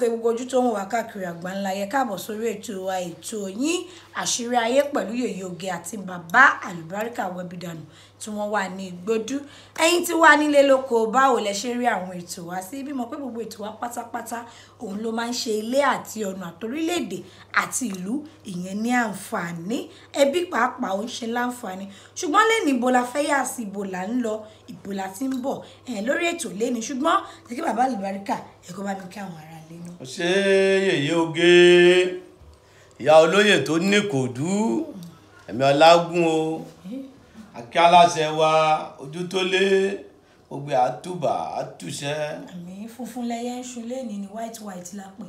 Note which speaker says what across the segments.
Speaker 1: pé gbogbo ojú tó ń wà káàkiri àgbáńlá yẹ káàbọ̀ sórí ètò wa ètò yín àṣírí ayé pẹ̀lú yèyé oge àti bàbá Alubarika wẹbìdànù tí wọ́n wà ní Ìgbódú. Ẹ̀yin tí wà nílé lóko báwo lẹ ṣe rí àwọn ètò wa sí bí mo pé gbogbo ètò wa pátápátá òun ló máa ń ṣe ilé àti ọ̀nà àtorílẹ̀-èdè àti ìlú ìyẹn ní àǹfààní ẹbí pàápàá ó ń ṣe láǹfààní ṣùgbọ́n lẹ́ni ibo la fẹ́ yà sí ibo là ń lọ ibo la ti ń bọ̀ lórí ètò lẹ́ni ṣùgbọ́n ṣe kí bàbá Alubarika ẹ̀kọ́ bá mi kí àwọn ará lẹ́nu.
Speaker 2: ṣé yèyé oge ìyá olóyè tó ní kòdú ẹ̀mí ọlágún o akí aláṣẹ wa ojú tó lé gbogbo àtúbà àtúṣẹ.
Speaker 1: àmì funfun lẹyẹ ń ṣun lẹ́ni ni white la pè.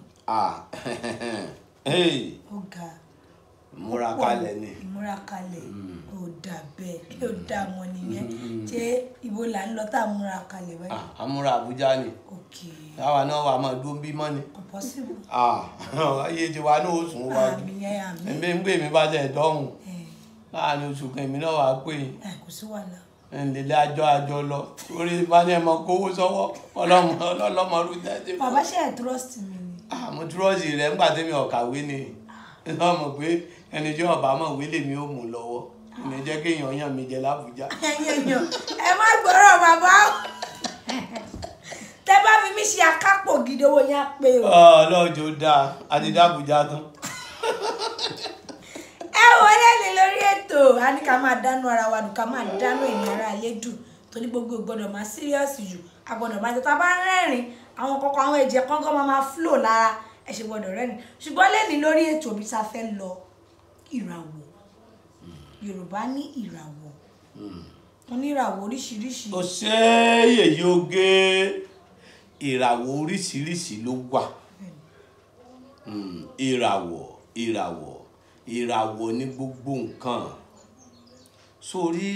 Speaker 1: ó ga
Speaker 2: ìmúra kalẹ̀ ni.
Speaker 1: ìmúra kalẹ̀ ó dà bẹ́ẹ̀ ó dà wọn nìyẹn ṣé ibo là ń lọ tá a múra kalẹ̀ báyìí.
Speaker 2: àmúra Àbújá ni. táwa náà wà máa dún bímọ ni.
Speaker 1: kò possible.
Speaker 2: ayé tiwa náà ó sùn wá jù ẹ̀mí ń gbé mi bá tẹ̀ dọ́hùn láàrin oṣù kan èmi náà wà á pè é.
Speaker 1: kò sí wàhálà.
Speaker 2: ǹlẹ̀lẹ̀ àjọ lọ orí ìbálẹ̀ ẹ̀mọ kówó sọ́wọ́ ọlọ́mọ ọdún tẹ́tí.
Speaker 1: bàbá ṣe ẹ̀ trust mi ni.
Speaker 2: mo trust rẹ̀ ńgbà tẹ́mi ọ̀kàwé ni ẹ mọ̀ pé ẹni tí ọba mọ̀ wí lèmi ò mú lọ́wọ́ ìní jẹ́ kéèyàn yàn mí jẹ l'Ábùjá.
Speaker 1: ẹ má gbọ́rọ̀ bàbá tẹ bá fi mí ṣe akápò gidi owó yẹn á pé o.
Speaker 2: ọlọ́jọ́ dáa àti d'Ábùjá tán.
Speaker 1: ẹ wọlé ní lórí ètò a ní ká máa dánú ara wa dùn ká máa dánú èèyàn ara ilé dùn torí gbogbo gbọ́dọ̀ máa serious jù a gbọ́dọ̀ máa tẹta bá rẹ́rìn àwọn kọkọ àwọn ẹ̀jẹ̀ kọńkọ máa flow lára ẹ ṣe gbọ́dọ̀ rẹ́rìn ṣùgbọ́n lẹ́ni lórí ètò bí ta fẹ́ lọ ìràwọ̀ Yorùbá ní ìràwọ̀ wọn ní ìràwọ̀ oríṣiríṣi.
Speaker 2: ó ṣe yèyé oge ìràwọ̀ oríṣiríṣi ló wà ìràwọ̀ ní gbogbo nǹkan sórí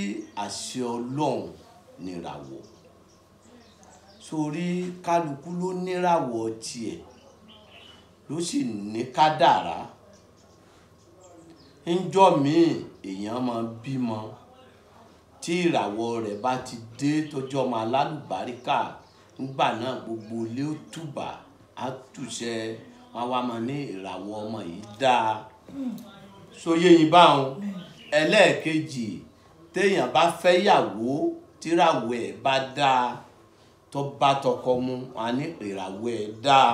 Speaker 2: àṣẹ Ọlọ́run níràwọ̀ sórí kálukú ló níràwọ̀ tiẹ̀ ló sì ní kádàrá ńjọ́ míì èèyàn máa bímọ tí ìràwọ̀ rẹ̀ bá ti dé tọjọ́ ọmọ alálùbáríkà nígbà náà gbogbo ilé ó túbà á túṣẹ wọn wá máa ní ìràwọ̀ ọmọ yìí dáa sóyè yín báwọn ẹlẹ́ẹ̀kejì téèyàn bá fẹ́ yàwó tíràwọ̀ ẹ̀ bá dáa tó bá tọkọ mu wọn á ní ìràwọ̀ ẹ̀ dáa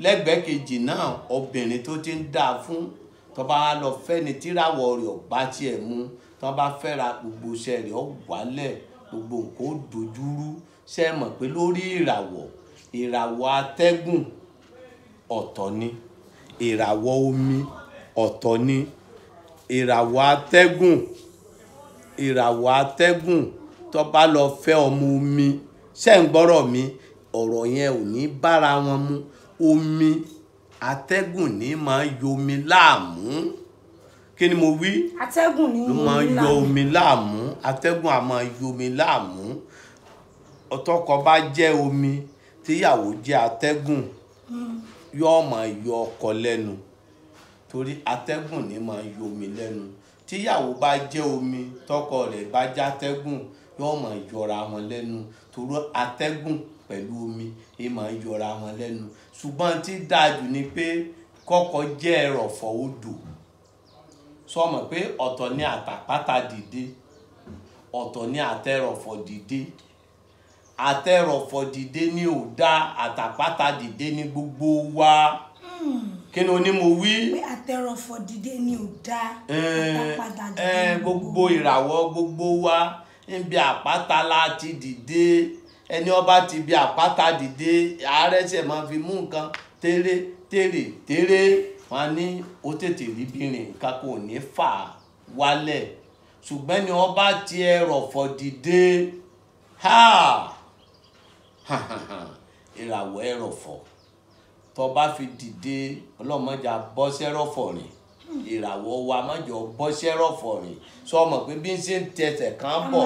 Speaker 2: lẹ́gbẹ̀ẹ́ kejì náà obìnrin tó ti ń dáa fún tó bá lọ fẹ́ ni tíràwọ̀ rẹ̀ ò bá tiẹ̀ mu tó bá fẹ́ra gbogbo iṣẹ́ rẹ̀ ó wálẹ̀ gbogbo nǹkan ó dojúrú ṣe mọ̀ pé lórí ìràwọ̀ atẹ́gùn ọ̀tọ̀ ni ìràwọ̀ omi ọ̀tọ̀ ni ìràwọ̀ atẹ́gùn tó bá lọ fẹ́ ọmọ omi ṣe ń gbọ́rọ̀ mi ọ̀rọ̀ yẹn ò ní bára wọn mu omi atẹ́gùn ní máa yọ omi láàmú kí ni mo wí
Speaker 1: atẹ́gùn ní
Speaker 2: máa yọ omi láàmú atẹ́gùn á máa yọ omi láàmú ọtọkọ bá jẹ́ omi tíyàwó jẹ́ atẹ́gùn yóò máa yọ ọkọ lẹ́nu torí atẹ́gùn ní máa yọ omi lẹ́nu tíyàwó bá jẹ́ omi tọkọ rẹ̀ bá jẹ́ atẹ́gùn yóò máa yọra wọn lẹ́nu torí atẹ́gùn pẹ̀lú omi ẹ máa yọra wọn lẹ́nu ṣùgbọ́n tí dájú ni pé kọ́kọ́ jẹ́ ẹrọ̀fọ̀ odò sọmọ pé ọ̀tọ̀ ní àtàpátá dìde ọ̀tọ̀ ní àtẹrọ̀fọ̀ dìde àtẹrọ̀fọ̀ dìde ní ò dá àtàpátá dìde ní gbogbo wa kí ni oní mo wí.
Speaker 1: pé àtẹrọ̀fọ̀ dìde ní ò dá àtàpátá dìde
Speaker 2: gbogbo ìràwọ̀ gbogbo wa níbi àpáta láti dìde ẹni ọba ti bí àpáta dìde ààrẹ ṣe máa fi mú nǹkan tèrè wọn ní ó tètè rí bìnrin nǹkan kò ní fà wálẹ̀ ṣùgbọ́n ni ọba ti ẹrọ̀fọ̀ dìde ìràwọ̀ ẹrọ̀fọ̀ tó bá fi dìde ọlọ́mọdé bọ́sẹ́rọ̀fọ̀ rìn ìràwọ̀ wa mọ́jọ bọ́sẹ́rọ̀fọ̀ rìn sọ ọmọ pé bí n ṣe ń tẹsẹ̀ kan bọ̀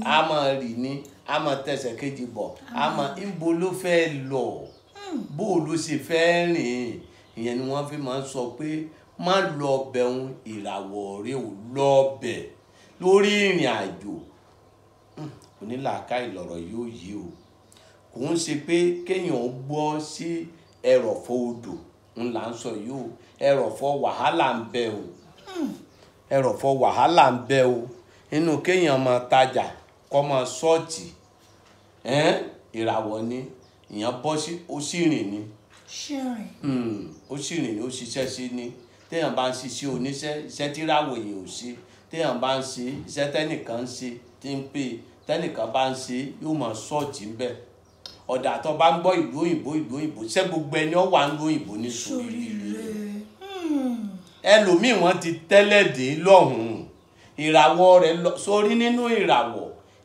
Speaker 2: a máa rì ní a máa tẹsẹ̀ kejì bọ̀ a máa ń bo ló fẹ́ lọ bó ló ṣe fẹ́ rìn ìyẹn ni wọ́n fi máa ń sọ pé má lọ bẹ̀hùn ìràwọ̀ rẹ ò lọ bẹ̀ lórí ìrìn àjò onílàáká ìlọ̀rọ̀ yóò yí o kò ń ṣe pé kéèyàn gbọ́ sí ẹrọ̀fọ̀ odò ńlá ń sọ yìí o, ẹrọ̀fọ̀ wàhálà ń bẹ o, ẹrọ̀fọ̀ wàhálà ń bẹ o, inú kéèyàn máa tajà kọ́ máa ṣọ́ọ̀tì ìràwọ̀ ni ìyẹn bọ́ sí ó sì rìn ni ó sì rìn ni ó ṣiṣẹ́ sí ni téèyàn bá ń ṣiṣẹ́ oníṣẹ́ iṣẹ́ tíráwọ̀ èèyàn ò ṣe téèyàn bá ń ṣe iṣẹ́ tẹ́nìkan ń ṣe tí ń pè tẹ́nìkan bá ń ṣe yóò máa ṣọ́ọ̀tì ń bẹ̀ ọ̀dà tó bá ń gbọ́ ìlú òyìnbó ṣé gbogbo ẹni ó wà ń lo òyìnbó ní sóríire ẹlòmíì wọ́n ti tẹ́lẹ̀ dé lọ́hùn-ún ìràwọ̀ rẹ̀ sórí nínú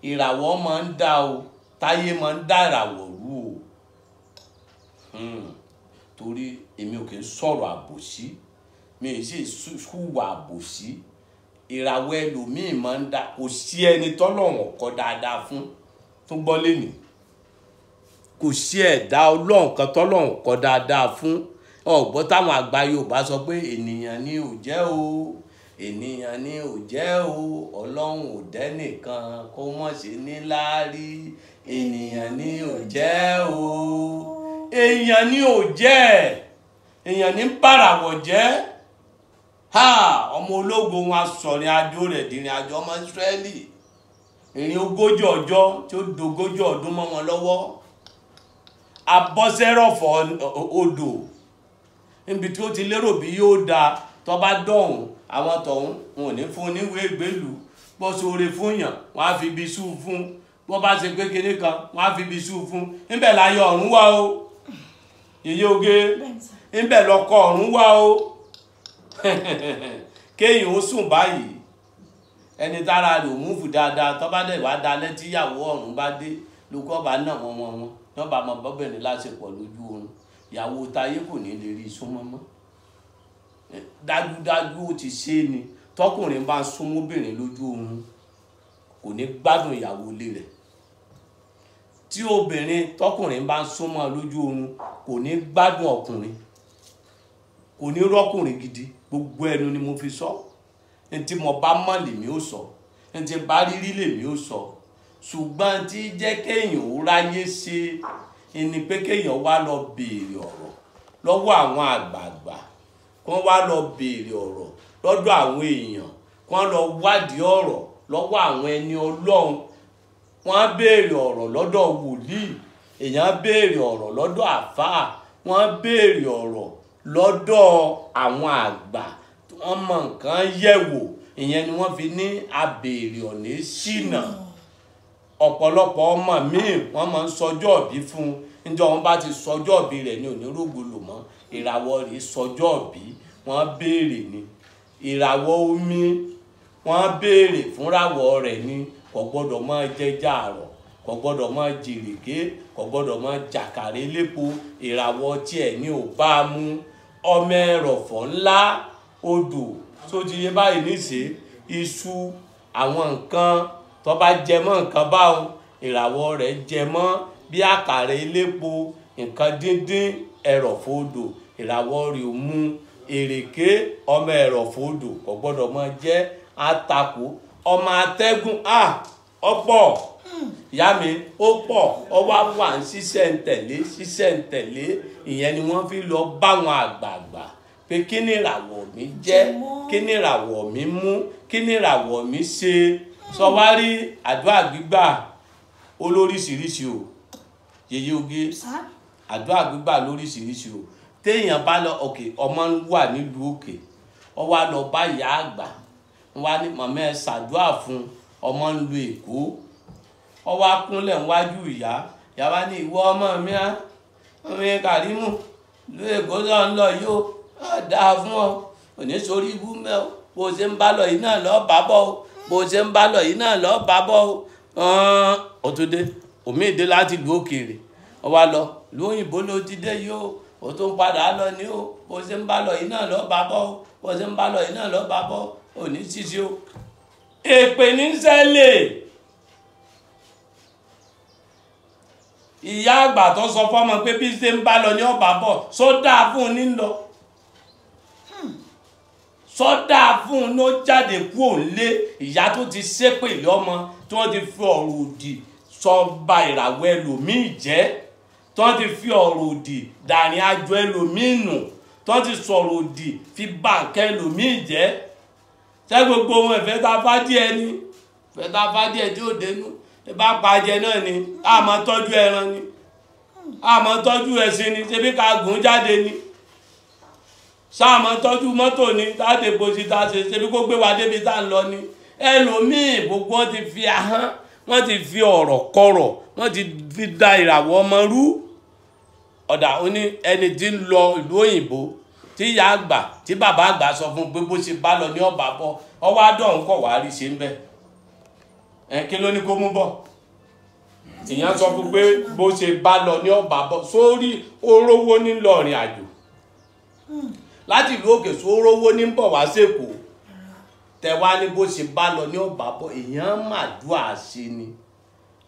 Speaker 2: ìràwọ̀ máa ń dá o táyé máa ń dá ìràwọ̀ rú o torí èmi ò kì í sọ̀rọ̀ àbòsí mi ì sì hùwà àbòsí ìràwọ̀ ẹlòmíì máa ń dá kò sí ẹni tọ́lọ́run kọ dáadáa fún tó gbọ́ lẹ́nu kò sí ẹ̀dá ọlọ́run kan tọ́lọ́run kọ dáadáa fún ọ̀gbọ́n táwọn àgbà Yorùbá sọ pé ènìyàn ni ò jẹ́ o ènìyàn ni ò jẹ́ o ọlọ́run ò dẹ́nìkan kó mọ̀ sí níláárí ènìyàn ni ò jẹ́ o èèyàn ni ò jẹ́ èèyàn ní bàràwọ̀ jẹ́ ọmọ ológun wọn sọ̀rin adó rẹ̀ dìrìn àjò ọmọ Ísírẹ́lì ìrìn 40 ọjọ́ tí ó dogójì ọdún mọ́ wọn lọ́wọ́ abọ́sẹ́rọ̀fọ̀ odò níbi tí ó ti lérò bí yóò da tó bá dọ̀hún àwọn tọ̀hún wọn ò ní fún níwèé ìgbélú bọ́ sóore fún yàn wọ́n á fi ibi sú fún bọ́ bá ṣe pé kinní kan wọ́n á fi ibi sú fún níbẹ̀ láyé ọ̀run wá o yèyé oge níbẹ̀ lọkọ ọ̀run wá o kéèyàn ó sùn báyìí ẹni tára rẹ̀ ò múfù dáadáa tó bá dẹ̀ wá dalẹ́ tíyàwó ọ̀run bá dé lókọ́ bá náà wọn wọ́n bá mọ bọ́bẹ̀rẹ̀ láṣepọ̀ lójú oorun ìyàwó táyé kò ní lè rí súnmọ́mọ́ dájúdájú ó ti ṣe ni tọkùnrin bá ń súnmọ́bìnrin lójú oorun kò ní gbádùn ìyàwó ilé rẹ̀ tí obìnrin tọkùnrin bá ń súnmọ́ lójú oorun kò ní gbádùn ọkùnrin kò ní rọ́kùnrin gidi gbogbo ẹnu ni mo fi sọ ntí mo bá mọ̀ lèmi ó sọ ntí bá rírí lèmi ó sọ ṣùgbọ́n tí jẹ́ kéèyàn ó ráyé ṣe ẹni pé kéèyàn wá lọ béèrè ọ̀rọ̀ lọ́wọ́ àwọn àgbààgbà kán wá lọ béèrè ọ̀rọ̀ lọ́dọ̀ àwọn èèyàn kán lọ wádìí ọ̀rọ̀ lọ́wọ́ àwọn ẹni Ọlọ́run wọ́n á béèrè ọ̀rọ̀ lọ́dọ̀ wòlíì èèyàn béèrè ọ̀rọ̀ lọ́dọ̀ àfáà wọ́n á béèrè ọ̀rọ̀ lọ́dọ̀ àwọn àgbà wọ́n mọ nǹkan yẹ̀wò ìyẹn ni wọ́n fi ní abèrè ọ̀nà ṣìnà ọ̀pọ̀lọpọ̀ ọmọ míì wọ́n máa ń sọjọ́ òbí fún un níjọ́ wọn bá ti sọjọ́ òbí rẹ̀ ní onírògbòlò mọ́ ìràwọ̀ rẹ̀ sọjọ́ òbí wọ́n béèrè ni ìràwọ̀ omi wọ́n béèrè fúnràwọ̀ rẹ̀ ni kò gbọ́dọ̀ máa jẹjà àrọ̀ kò gbọ́dọ̀ máa jèrèké kò gbọ́dọ̀ máa jàkàrẹ́ lépo ìràwọ̀ tiẹ̀ ní ò bá mú ọmọ ẹrọ̀fọ̀ ńlá odò tó ti yé báyìí níṣe iṣu àwọn nǹkan tó bá jẹ mọ́ nǹkan báwọn ìràwọ̀ rẹ̀ jẹ mọ́ bí àkàrà elépo nǹkan díndín ẹrọ̀fọ̀ odò ìràwọ̀ rẹ̀ ò mú èrèké ọmọ ẹrọ̀fọ̀ odò kò gbọ́dọ̀ máa jẹ́ àtakò ọmọ atẹ́gùn ọ̀pọ̀ ìyá mi ó pọ̀ ọ wá wà ń ṣiṣẹ́-ń-tẹ̀lé ìyẹn ni wọ́n fi lọ báwọn àgbààgbà pé kí ni ìràwọ̀ mi jẹ́ kí ni ìràwọ̀ mi mú kí ni ìràwọ̀ mi ṣe sọ wá rí àdúrà gbígbà olóríṣiríṣi o yèyé oge àdúrà gbígbà lóríṣiríṣi o téèyàn bá lọ òkè ọmọ wà nílùú òkè ọ wá lọ bá ìyá àgbà wá ní màmá ẹ ṣàdúrà fún ọmọ ń lu Èkó ọ wá kúnlẹ̀ níwájú ìyá wá ní ìwọ ọmọ mi ọmọ Kàrímù lu Èkó lọ ń lọ yìí ó dáa fún ọ òní sórí ibú mẹ́ o bó ṣe ń bá lọ yìí náà lọ́ọ́ bá bọ́ o bó ṣe ń bá lọ yìí náà lọ́ọ́ bá bọ́ o ọtúndé omi ìdè láti lu òkèèrè ọ wá lọ lu òyìnbó ló ti dé yìí o tó ń padà lọ ní o bó ṣe ń bá lọ yìí náà lọ́ọ́ bá bọ́ o bó ṣe ń bá lọ yìí náà lọ́ọ́ bá bọ́ òní ṣíṣe o èpè ní ṣẹlẹ̀ ìyá àgbà tó sọ fọ́mọ pé bí ṣe ń bá lọ ní ọba bọ̀ sódà fún un ní lọ sọ́dà fún un ló jáde kú òǹlé ìyá tó ti ṣépè lọ́mọ tí wọ́n ti fi ọ̀rọ̀ òdì sọ ba ìràwọ̀ ẹlòmíì jẹ́ tó ti fi ọ̀rọ̀ òdì dàrin àjọ ẹlòmíì nù tó ti sọ̀rọ̀ òdì fi bà nǹkan ẹlòmíì jẹ́ ṣé gbogbo ohun ẹ̀fẹ́ tá a bá díẹ̀ ni ẹ̀fẹ́ tá a bá díẹ̀ tí ò dénú ẹ bá pa jẹ náà ni a máa tọ́jú ẹran ni a máa tọ́jú ẹṣin ni ṣebí ká gùn jáde ni ṣáà máa tọ́jú mọ́tò ni táàdé bòsí tá a ṣebí kó gbé wa débi tá a ń lọ ni ẹlòmíì gbogbo wọn ti fi ahọ́n wọn ti fi ọ̀rọ̀ kọ̀rọ̀ wọn ti fi da ìràwọ̀ ọmọ rú ọ̀dà ó ní ẹni tí ń lọ ìlú òyìnbó tí ìyá àgbà tí bàbá àgbà sọ fún pé bó ṣe bá lọ ní ọ̀bà bọ̀ ọwọ́ adọ́hùn kọ̀ wá rí ṣe ń bẹ̀ kí ló ní kó mú bọ̀ ìyẹn sọ fún pé bó ṣe bá lọ ní ọ̀bà bọ̀ sórí orówó ní lọ́rin àjò láti ìlú òkè sórówó ní bọ̀ wá sèkó tẹ̀wá ní bó ṣe bá lọ ní ọ̀bà bọ̀ èèyàn màdúà ṣe ni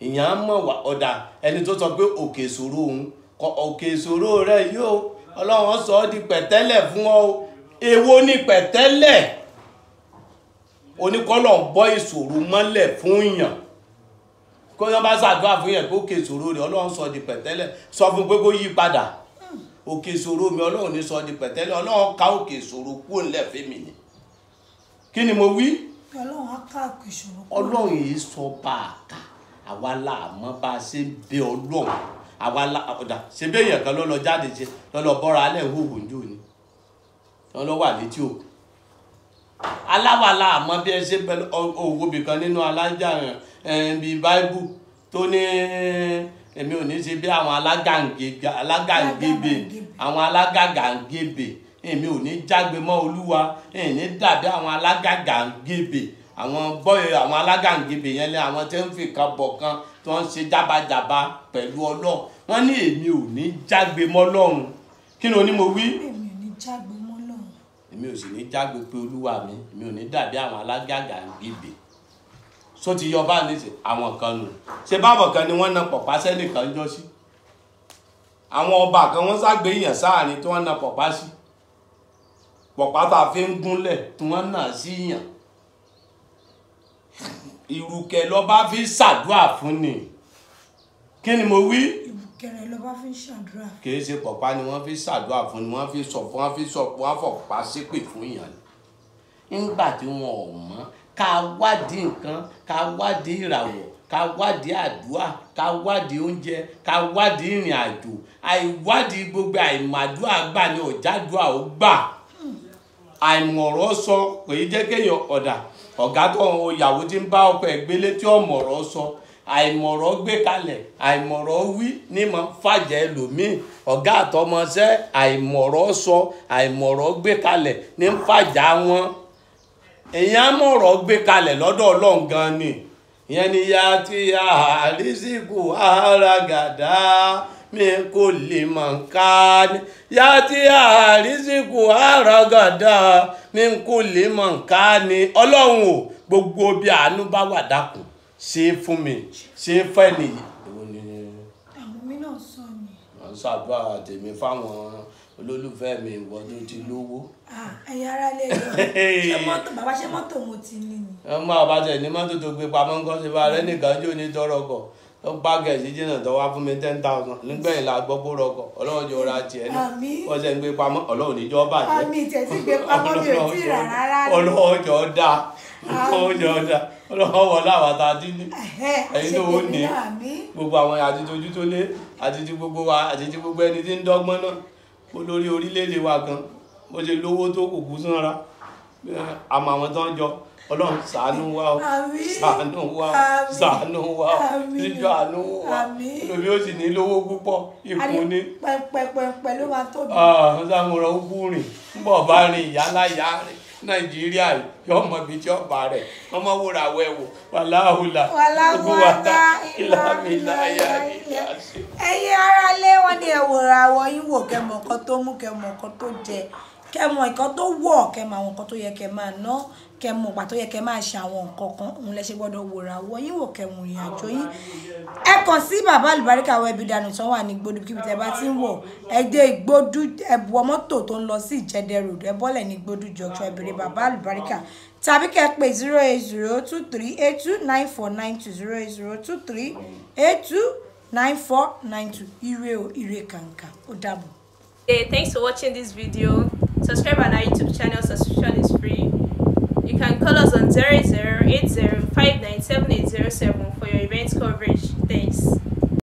Speaker 2: èèyàn mọ̀ wá ọ̀dà ẹni tó sọ pé òkè ìṣòro òun òkè ìṣòro rẹ yóò ọlọ́run sọ ọ́ di pẹ̀tẹ́lẹ̀ fún ọ èwo ní pẹ̀tẹ́lẹ̀ oníkọ́lọ̀ ń bọ́ ìṣòro mọ́lẹ̀ fún yàn kó yán bá ṣàdúrà fún yàn pé òkè ìṣòro rẹ ọlọ́run sọ di pẹ̀tẹ́lẹ̀ sọ fún pé kó yí padà òkè ìṣòro mi ọlọ́run ní sọ di pẹ̀tẹ́lẹ̀ ọlọ́run ká òkè ìṣòro kúrò ńlẹ̀ fẹ́mi ni kí ni mo wí
Speaker 1: ọlọ́run á ká òkè ìṣòro
Speaker 2: ọlọ́run yìí sọ bá a kà àwa láàmọ́ bá a ṣe ń bẹ ọlọ́run àwa ọ̀dà ṣe bẹ́ẹ̀ yẹn kan ló lọ jáde ṣe lọ́lọ́ bọ́ra alẹ́ ìhòòhò ń jò ní wọ́n lọ wà létí òkú aláwàlà àmọ́ bí ẹ ṣe bẹ òwò bìkan nínú alájà bíi báíbù tó ní èmi ò ní ṣe bí àwọn alágàǹgebè èmi ò ní jágbe mọ́ olúwa èmi ní dàbí àwọn alágàǹgebè àwọn bọ́ọ̀ àwọn alágàǹgebè yẹn lé àwọn tí ń fi kan bọ̀ kan tí wọ́n ń ṣe jábàjábà pẹ̀lú ọlọ́run wọ́n ní èmi ò ní jágbe mọ́ Ọlọ́run kí ni onímọ̀ wí.
Speaker 1: èmi ò ní jágbe mọ́ Ọlọ́run.
Speaker 2: èmi ò sì ní jágbe pé olúwa mi èmi ò ní dàbí àwọn alágàǹgebè só ti yọ bá ní àwọn kan nù ṣe báwọn kan ni wọ́n na pọ̀pá sẹ́nìkan jọ sí àwọn ọba kan wọ́n ságbé èèyàn sáàrin tí wọ́n na pọ̀pá sí pọ̀pá tá a fi ń gúnlẹ̀ tí wọ́n nà sí yàn ìrùkẹ̀ lọ́ba fi ṣàdúrà fún ni kí ni mo wí.
Speaker 1: ìrùkẹ̀rẹ̀ lọ́ba fi ṣàdúrà.
Speaker 2: kì í ṣe pọ̀pá ni wọ́n fi ṣàdúrà fún ni wọ́n fi sọ fún wọ́n fọ̀pá ṣépè fún yàn ni nígbà tí wọn ò mọ̀ ká wádìí nǹkan ká wádìí ìràwọ̀ ká wádìí àdúrà ká wádìí oúnjẹ ká wádìí ìrìn àjò àìwádìí gbogbo àìmàdúrà gbà ní ọ̀jádùà ó gbà àìmọ̀rọ̀ sọ pé jẹ́ kéèyàn ọ̀gá tó ìyàwó tí ń bá ọkọ ẹ̀ gbélé tí ọ̀mọ̀rọ̀ sọ àìmọ̀rọ̀ gbé kalẹ̀ àìmọ̀rọ̀ wí ní mọ̀ fàjẹ́ ẹlòmíì ọ̀gá àtọmọṣẹ́ àìmọ̀rọ̀ sọ àìmọ̀rọ̀ gbé kalẹ̀ ní fàjà wọn èèyàn mọ̀rọ̀ gbé kalẹ̀ lọ́dọ̀ Ọlọ́run gan ni ìyẹn ni ya ti àrísìkò àràgàdá mi kò lè mọ̀ ká ní ya ti àrísìkò àràgàdá mi kò lè mọ̀ ká ní Ọlọ́run o gbogbo bí àánú bá wà dákun ṣe fún mi ṣe fẹ́ nìyí.
Speaker 1: àwọn mi náà sọ ni.
Speaker 2: wọ́n ṣàdúrà tèmi fáwọn olólùfẹ́ mi ìwọ tó ti lówó.
Speaker 1: ẹ̀yin ará lè lọ ṣé mọ́tò bàbá ṣé mọ́tò mo ti ní ni.
Speaker 2: ẹ máa bá tẹ̀ ní mọ́tò tó gbé pamọ́ nǹkan ṣe bá rẹ nìkan jó ní tọrọ kọ tó bá gẹ̀ẹ́sì jìnnà tó wá fún mi 10,000 nígbẹ̀yìn la gbọ́ kó rọkọ̀ Ọlọ́run jọ ra tiẹ̀ náà wọ́n ṣe ń gbé pamọ́ Ọlọ́run níjọ́ bàjẹ́.
Speaker 1: àmì ìtẹ̀sí gbé pamọ́ mi ò tí ì rà rárá.
Speaker 2: Ọlọ́run jọ dá Ọlọ́run wọlé àwọn àtàdé ní ẹ̀yin tó ó ní gbogbo àwọn àti tójú tó lé àti ti gbogbo wa àti ti gbogbo ẹni tí ń dọ́gbọ́n náà olórí orílẹ̀-èdè wa gan bó ṣe lówó tó kò kú sanra àmọ́ àwọn tó ń jọ Ọlọ́run ṣàánú wa o ṣàánú wa o ṣàánú wa o ṣíjọ àánú wa lóbi ó sì ní lówó púpọ̀ ikùn ní.
Speaker 1: pẹpẹpẹ ló máa tóbi.
Speaker 2: ṣàmùrọ̀ ó kú rìn ń bọ̀ bá rìn ìyáláyà rìn Nàìjíríà yóò mọ ibi tí ọba rẹ̀ ọmọ wúrà wẹ̀wò wàláhùlà
Speaker 1: wàláhùwàtá
Speaker 2: ìlàmìláyà ìlàsì.
Speaker 1: ẹ̀yin ará lé wọn ni ẹwòrán àwọ yín wò kẹmọ nǹkan tó mú kẹmọ nǹkan tó jẹ kẹmọ nǹkan tó wọ kẹmọ àwọn nǹkan tó yẹ kẹ máa ná kẹmọ ìgbà tó yẹ kẹ máa ṣe àwọn nǹkan kan òun lẹ ṣe gbọ́dọ̀ wòrán àwọ yín wò kẹmọ ìrìn àjò yín. ẹ kàn sí bàbá àlùbáríkà wọ ibi dànù tán wà ní gbódú kíbi tẹ bá ti ń wọ ẹ dé ìgbódú ẹbùwọ mọ́tò tó ń lọ sí Ìjẹ̀dẹ̀ road ẹ bọ́lẹ̀ ní gbódú junction ẹ béèrè bàbá àlùbáríkà tàbí kẹ́ pè 08023829492 08023829492 9492. Ire o, ire kanka. Ó dàbọ̀.
Speaker 3: Hey, thanks for watching this video. Subscribe on our YouTube channel. Subscription is free. You can call us on 0080597807 for your event coverage.